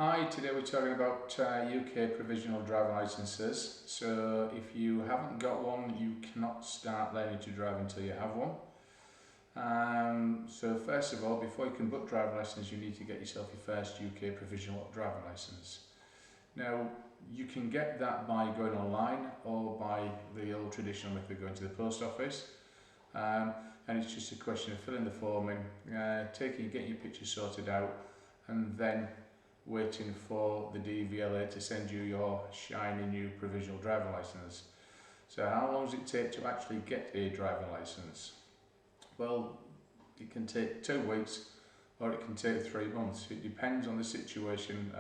Hi, today we're talking about UK provisional driving licences. So if you haven't got one, you cannot start learning to drive until you have one. So first of all, before you can book driving licence, you need to get yourself your first UK provisional driving licence. Now, you can get that by going online or by the old traditional method, going to the post office. And it's just a question of filling the form in, getting your picture sorted out, and then waiting for the DVLA to send you your shiny new provisional driving licence. So how long does it take to actually get a driving licence? Well, it can take 2 weeks or it can take 3 months. It depends on the situation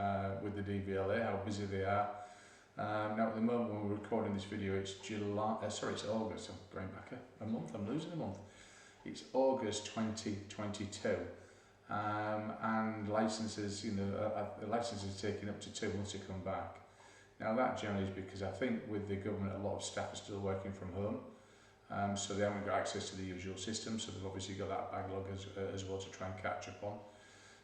with the DVLA, how busy they are. Now at the moment when we're recording this video, it's it's August. I'm going back a month, I'm losing a month. It's August 2022. And licenses, the license is taking up to 2 months to come back. Now that generally is because I think with the government a lot of staff are still working from home, so they haven't got access to the usual system, so they've obviously got that backlog as well to try and catch up on.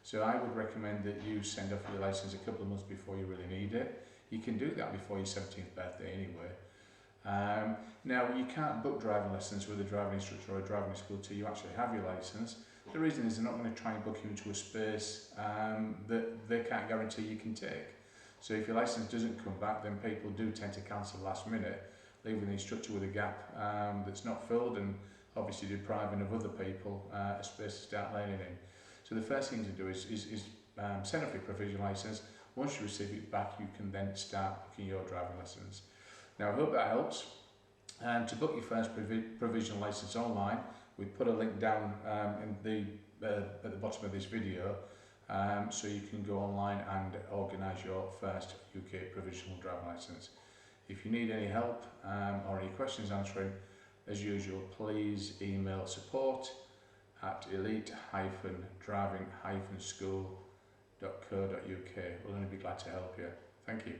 So I would recommend that you send off your license a couple of months before you really need it. You can do that before your 17th birthday anyway. Now you can't book driving lessons with a driving instructor or a driving school till you actually have your licence. The reason is they're not going to try and book you into a space that they can't guarantee you can take. So if your licence doesn't come back, then people do tend to cancel last minute, leaving the instructor with a gap that's not filled, and obviously depriving of other people a space to start learning in. So the first thing to do is send off your provisional licence. Once you receive it back, you can then start booking your driving lessons. Now I hope that helps. To book your first provisional licence online, we put a link down at the bottom of this video, so you can go online and organise your first UK provisional driving licence. If you need any help or any questions answering, as usual, please email support@elite-driving-school.co.uk. We'll only be glad to help you. Thank you.